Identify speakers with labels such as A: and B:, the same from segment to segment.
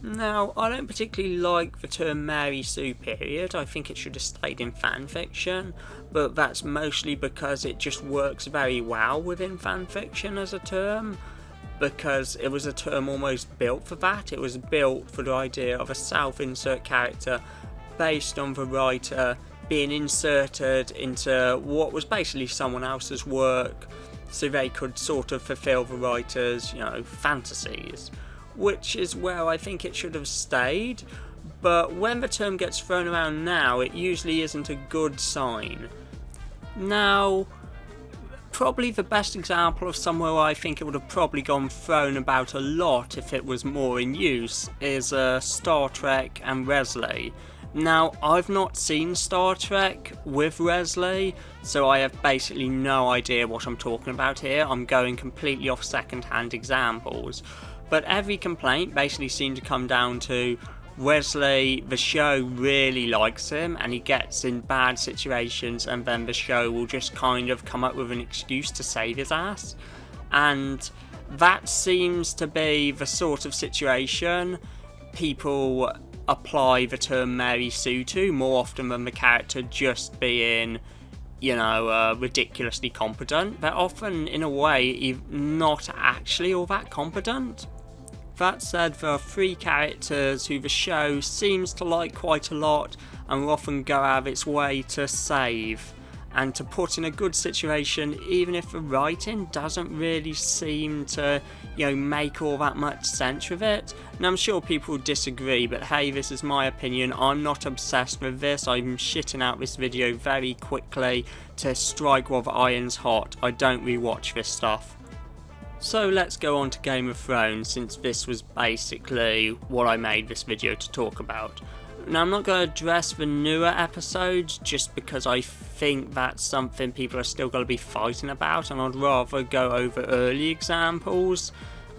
A: Now, I don't particularly like the term Mary Sue period. I think it should have stayed in fanfiction, but that's mostly because it just works very well within fanfiction as a term, because it was a term almost built for that. It was built for the idea of a self-insert character based on the writer being inserted into what was basically someone else's work, so they could sort of fulfill the writer's, fantasies, which is where I think it should have stayed. But when the term gets thrown around now, it usually isn't a good sign. Now, probably the best example of somewhere I think it would have probably gone thrown about a lot if it was more in use is Star Trek and Wesley. Now, I've not seen Star Trek with Wesley, so I have basically no idea what I'm talking about here. I'm going completely off second-hand examples. But every complaint basically seemed to come down to Wesley, the show really likes him and he gets in bad situations, and then the show will just kind of come up with an excuse to save his ass. And that seems to be the sort of situation people apply the term Mary Sue to more often than the character just being, ridiculously competent. They're often, in a way, not actually all that competent. That said, there are three characters who the show seems to like quite a lot and will often go out of its way to save and to put in a good situation, even if the writing doesn't really seem to, make all that much sense with it. Now, I'm sure people will disagree, but hey, this is my opinion. I'm not obsessed with this. I'm shitting out this video very quickly to strike while the iron's hot. I don't rewatch this stuff. So let's go on to Game of Thrones, since this was basically what I made this video to talk about. Now, I'm not going to address the newer episodes just because I think that's something people are still going to be fighting about, and I'd rather go over early examples.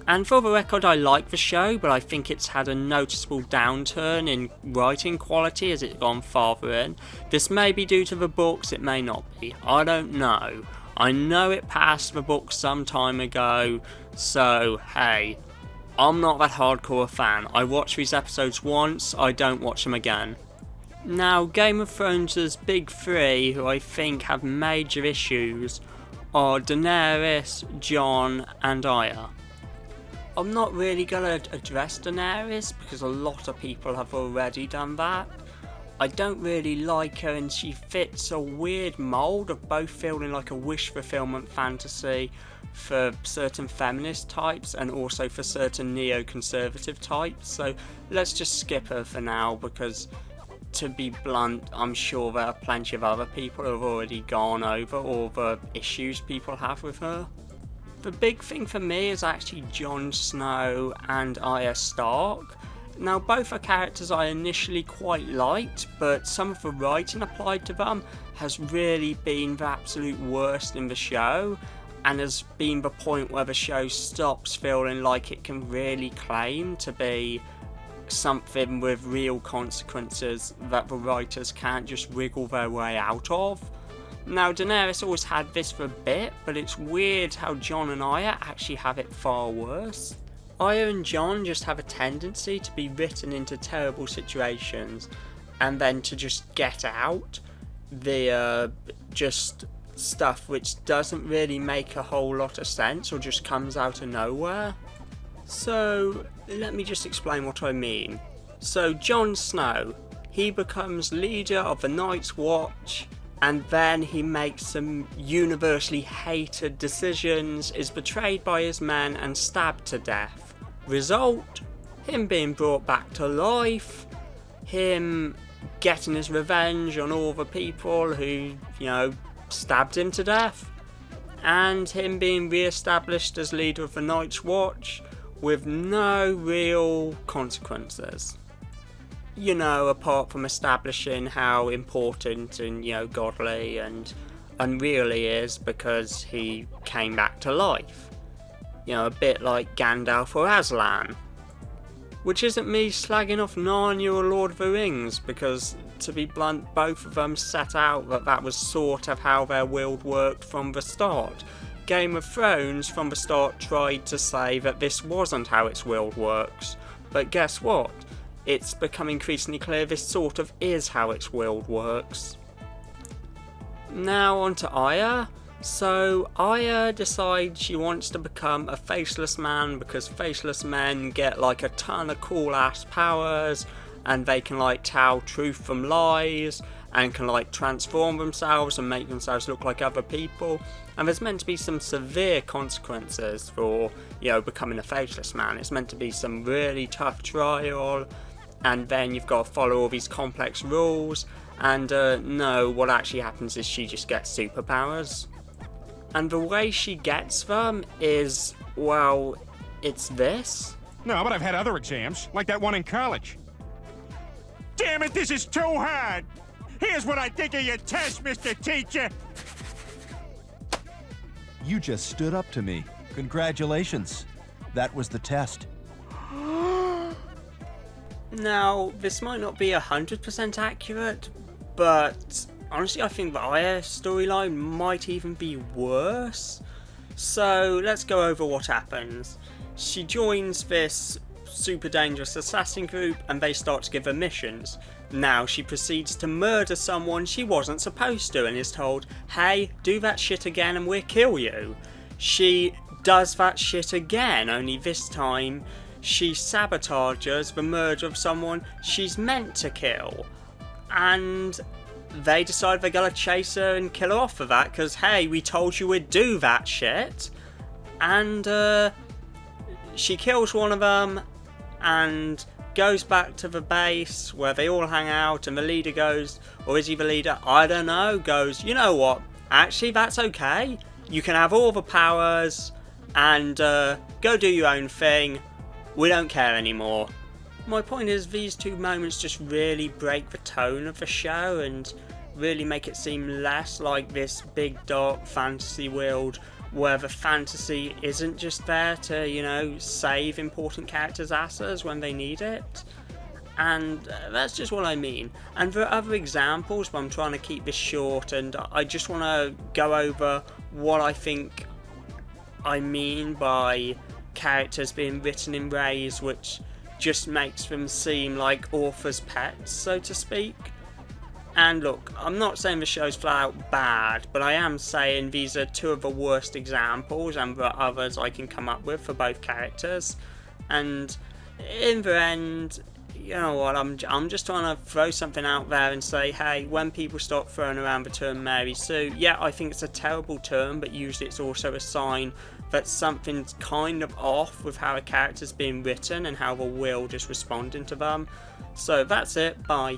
A: And for the record, I like the show, but I think it's had a noticeable downturn in writing quality as it's gone farther in. This may be due to the books, it may not be. I don't know. I know it passed the book some time ago, so hey, I'm not that hardcore a fan. I watched these episodes once, I don't watch them again. Now, Game of Thrones' big three, who I think have major issues, are Daenerys, Jon, and Arya. I'm not really going to address Daenerys because a lot of people have already done that. I don't really like her, and she fits a weird mould of both feeling like a wish fulfillment fantasy for certain feminist types and also for certain neoconservative types, so let's just skip her for now because, to be blunt, I'm sure there are plenty of other people who have already gone over all the issues people have with her. The big thing for me is actually Jon Snow and Arya Stark. Now, both are characters I initially quite liked, but some of the writing applied to them has really been the absolute worst in the show, and has been the point where the show stops feeling like it can really claim to be something with real consequences that the writers can't just wriggle their way out of. Now, Daenerys always had this for a bit, but it's weird how Jon and Arya actually have it far worse. Arya and Jon just have a tendency to be written into terrible situations and then to just get out the just stuff which doesn't really make a whole lot of sense or just comes out of nowhere. So let me just explain what I mean. So Jon Snow, he becomes leader of the Night's Watch, and then he makes some universally hated decisions, is betrayed by his men and stabbed to death. Result, him being brought back to life, him getting his revenge on all the people who, stabbed him to death, and him being re-established as leader of the Night's Watch with no real consequences. Apart from establishing how important and, godly and unreal he is because he came back to life. A bit like Gandalf or Aslan. Which isn't me slagging off Narnia or Lord of the Rings, because, to be blunt, both of them set out that was sort of how their world worked from the start. Game of Thrones, from the start, tried to say that this wasn't how its world works, But guess what? It's become increasingly clear this sort of is how its world works. Now on to Arya. So Arya decides she wants to become a faceless man because faceless men get like a ton of cool ass powers, and they can like tell truth from lies and can like transform themselves and make themselves look like other people. And there's meant to be some severe consequences for, becoming a faceless man. It's meant to be some really tough trial, and then you've got to follow all these complex rules. And no, what actually happens is she just gets superpowers. And the way she gets them is, well, it's this.
B: No, but I've had other exams, like that one in college. Damn it, this is too hard! Here's what I think of your test, Mr. Teacher!
C: You just stood up to me. Congratulations. That was the test.
A: Now, this might not be 100% accurate, but honestly I think the Arya storyline might even be worse. So let's go over what happens. She joins this super dangerous assassin group and they start to give her missions. Now she proceeds to murder someone she wasn't supposed to and is told, hey, do that shit again and we'll kill you. She does that shit again, only this time she sabotages the murder of someone she's meant to kill. And they decide they're gonna chase her and kill her off for that because, hey, we told you we'd do that shit. And she kills one of them and goes back to the base where they all hang out, and the leader goes, or is he the leader? I don't know, goes, you know what, actually that's okay. You can have all the powers and go do your own thing. We don't care anymore. My point is, these two moments just really break the tone of the show and really make it seem less like this big dark fantasy world where the fantasy isn't just there to, save important characters' asses when they need it. And that's just what I mean. And there are other examples, but I'm trying to keep this short, and I just want to go over what I think I mean by characters being written in ways which just makes them seem like authors' pets, so to speak. And look, I'm not saying the show's flat out bad, but I am saying these are two of the worst examples, and there are others I can come up with for both characters. And in the end, you know what, I'm just trying to throw something out there and say, hey, when people start throwing around the term Mary Sue, yeah, I think it's a terrible term, but usually it's also a sign that something's kind of off with how a character's being written and how the world is responding to them. So that's it, bye.